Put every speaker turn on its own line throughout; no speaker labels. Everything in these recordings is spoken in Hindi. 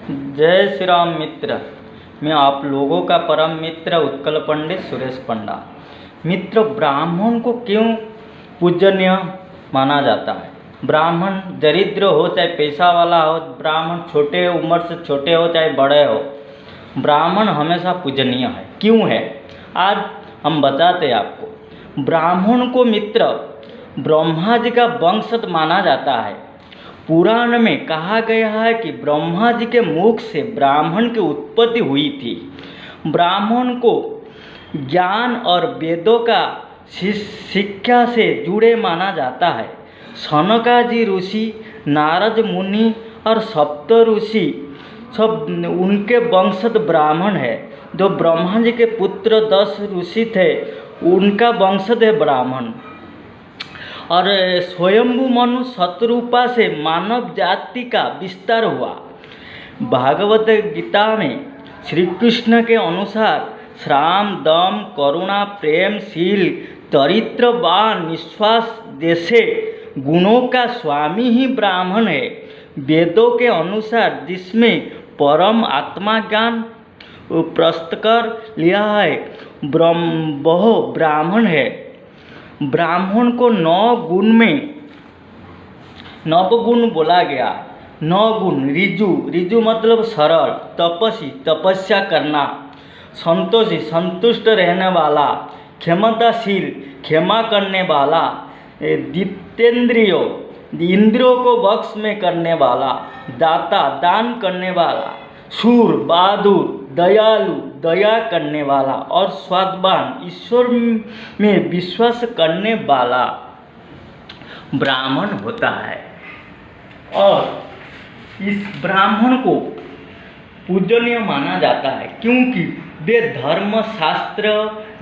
जय श्री राम मित्र। मैं आप लोगों का परम मित्र उत्कल पंडित सुरेश पंडा। मित्र, ब्राह्मण को क्यों पूजनीय माना जाता है? ब्राह्मण दरिद्र हो चाहे पैसा वाला हो, ब्राह्मण छोटे उम्र से छोटे हो चाहे बड़े हो, ब्राह्मण हमेशा पूजनीय है। क्यों है आज हम बताते हैं आपको। ब्राह्मण को मित्र ब्रह्मा जी का वंशज माना जाता है। पुराण में कहा गया है कि ब्रह्मा जी के मुख से ब्राह्मण की उत्पत्ति हुई थी। ब्राह्मण को ज्ञान और वेदों का शिक्षा से जुड़े माना जाता है। सनकादि ऋषि, नारद मुनि और सप्त ऋषि सब उनके वंशज ब्राह्मण है। जो ब्रह्मा जी के पुत्र 10 ऋषि थे, उनका वंशज है ब्राह्मण। और स्वयंभू मनु शतरूपा से मानव जाति का विस्तार हुआ। भागवत गीता में श्री कृष्ण के अनुसार श्राम, दम, करुणा, प्रेम, शील, चरित्र व निश्वास जैसे गुणों का स्वामी ही ब्राह्मण है। वेदों के अनुसार जिसमें परम आत्मा ज्ञान प्रस्तुत कर लिया है, वह ब्राह्मण है। ब्राह्मण को 9 गुण में नवगुण बोला गया। 9 गुण: ऋजु मतलब सरल, तपस्वी तपस्या करना, संतोषी संतुष्ट रहने वाला, क्षमताशील क्षमा करने वाला, जितेंद्रिय इंद्रियों को वश में करने वाला, दाता दान करने वाला, शूर बहादुर, दयालु दया करने वाला और स्वादवान ईश्वर में विश्वास करने वाला ब्राह्मण होता है। और इस ब्राह्मण को पूजनीय माना जाता है क्योंकि वे धर्म शास्त्र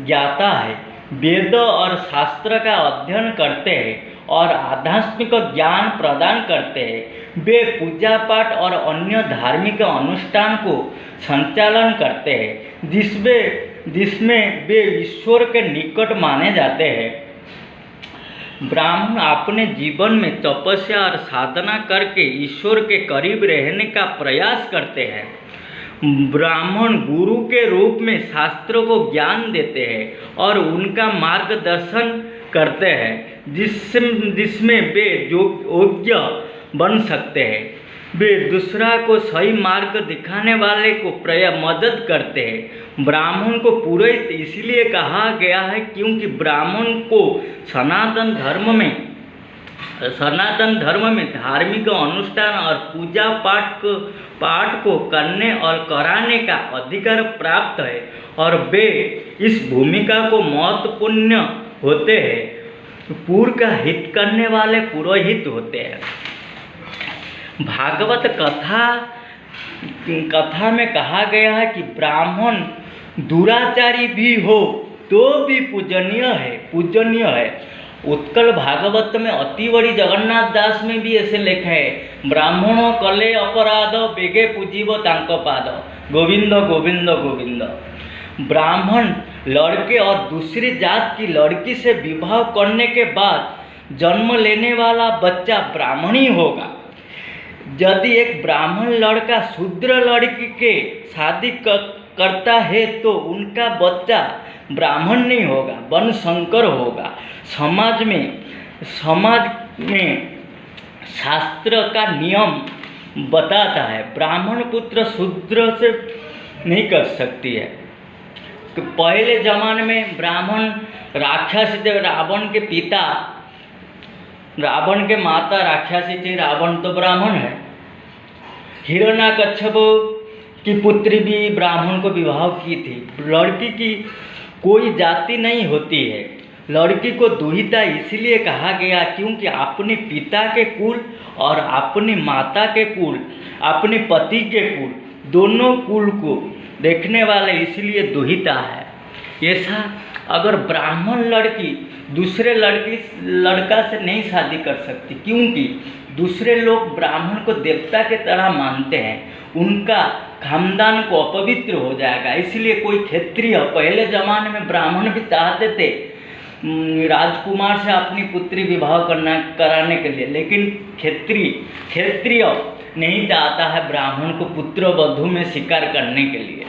ज्ञाता है, वेद और शास्त्र का अध्ययन करते हैं और आध्यात्मिक ज्ञान प्रदान करते हैं। वे पूजा पाठ और अन्य धार्मिक अनुष्ठान को संचालन करते हैं जिसमें वे ईश्वर के निकट माने जाते हैं। ब्राह्मण अपने जीवन में तपस्या और साधना करके ईश्वर के करीब रहने का प्रयास करते हैं। ब्राह्मण गुरु के रूप में शास्त्रों को ज्ञान देते हैं और उनका मार्गदर्शन करते हैं जिसमें वे योग्य बन सकते हैं। वे दूसरा को सही मार्ग दिखाने वाले को मदद करते हैं। ब्राह्मण को पुरोहित इसलिए कहा गया है क्योंकि ब्राह्मण को सनातन धर्म में धार्मिक अनुष्ठान और पूजा पाठ को करने और कराने का अधिकार प्राप्त है और वे इस भूमिका को महत्वपूर्ण होते हैं। पूर्व का हित करने वाले पुरोहित होते हैं। भागवत कथा में कहा गया है कि ब्राह्मण दुराचारी भी हो तो भी पूजनीय है। उत्कल भागवत में अति बड़ी जगन्नाथ दास में भी ऐसे लिखा है, ब्राह्मणों कले अपराध बेगे पूजिब तांको पाद, गोविंद गोविंद गोविंद। ब्राह्मण लड़के और दूसरी जात की लड़की से विवाह करने के बाद जन्म लेने वाला बच्चा ब्राह्मण ही होगा। यदि एक ब्राह्मण लड़का शूद्र लड़की के शादी करता है तो उनका बच्चा ब्राह्मण नहीं होगा, वनशंकर होगा। समाज में शास्त्र का नियम बताता है ब्राह्मण पुत्र शूद्र से नहीं कर सकती है। तो पहले जमाने में ब्राह्मण राक्षस थे। रावण के पिता, रावण के माता राक्षसी थी, रावण तो ब्राह्मण है। हिरण्यकश्यप की पुत्री भी ब्राह्मण को विवाह की थी। लड़की की कोई जाति नहीं होती है। लड़की को दुहिता इसलिए कहा गया क्योंकि अपने पिता के कुल और अपनी माता के कुल, अपने पति के कुल, दोनों कुल को देखने वाले इसलिए दुहिता है। ऐसा अगर ब्राह्मण लड़की दूसरे लड़का से नहीं शादी कर सकती क्योंकि दूसरे लोग ब्राह्मण को देवता के तरह मानते हैं, उनका खानदान को अपवित्र हो जाएगा। इसलिए कोई क्षत्रिय, पहले ज़माने में ब्राह्मण भी चाहते थे राजकुमार से अपनी पुत्री विवाह कराने के लिए, लेकिन क्षत्रिय नहीं चाहता है ब्राह्मण को पुत्र वधू में स्वीकार करने के लिए,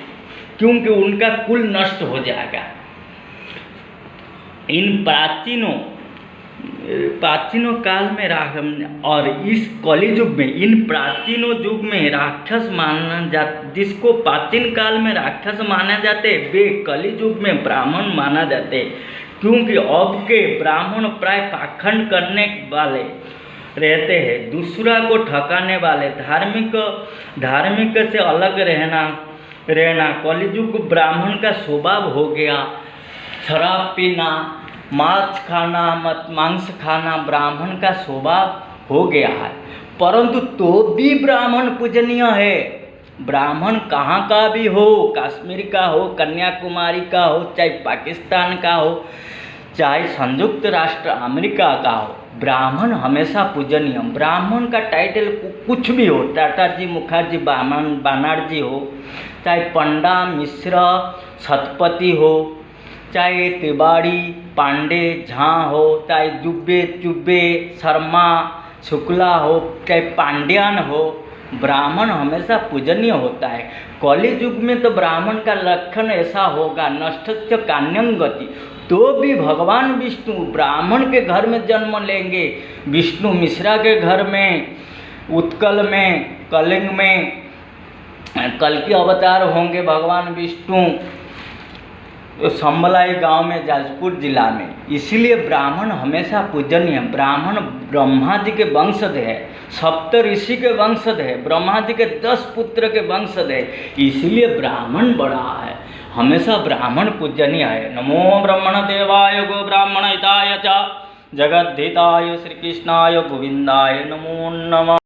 क्योंकि उनका कुल नष्ट हो जाएगा। इन प्राचीनों काल में और इस कलि युग में, इन प्राचीनों युग में राक्षस माना जा, जिसको प्राचीन काल में राक्षस माना जाते, वे कलि युग में ब्राह्मण माना जाते, क्योंकि अब के ब्राह्मण प्राय पाखंड करने वाले रहते हैं, दूसरा को ठकाने वाले, धार्मिक से अलग रहना कलियुग ब्राह्मण का स्वभाव हो गया। शराब पीना, मांस खाना ब्राह्मण का स्वभाव हो गया है, परंतु तो भी ब्राह्मण पूजनीय है। ब्राह्मण कहाँ का भी हो, कश्मीर का हो, कन्याकुमारी का हो, चाहे पाकिस्तान का हो, चाहे संयुक्त राष्ट्र अमेरिका का हो, ब्राह्मण हमेशा पूजनीय। ब्राह्मण का टाइटल कुछ भी हो, टाटा जी, मुखर्जी, बनर्जी हो, चाहे पंडा, मिश्र, शतपथी हो, चाहे तिवारी, पांडे, झा हो, चाहे चुब्बे, शर्मा, शुक्ला हो, चाहे पांड्यान हो, ब्राह्मण हमेशा पूजनीय होता है। कलि युग में तो ब्राह्मण का लक्षण ऐसा होगा, नष्टस्य कान्यं गति, तो भी भगवान विष्णु ब्राह्मण के घर में जन्म लेंगे। विष्णु मिश्रा के घर में, उत्कल में, कलिंग में कल की अवतार होंगे भगवान विष्णु संबलाई गांव में, जाजपुर जिला में। इसीलिए ब्राह्मण हमेशा पूजनीय। ब्राह्मण ब्रह्मा जी के वंशज है, सप्त ऋषि के वंशज है, ब्रह्मा जी के 10 पुत्र के वंशज है, इसलिए ब्राह्मण बड़ा है, हमेशा ब्राह्मण पूजनीय है। नमो ब्रह्मण देवाय गो ब्राह्मण हिताय च जगद्धिताय श्री कृष्णाय गोविंदाय नमो नमः।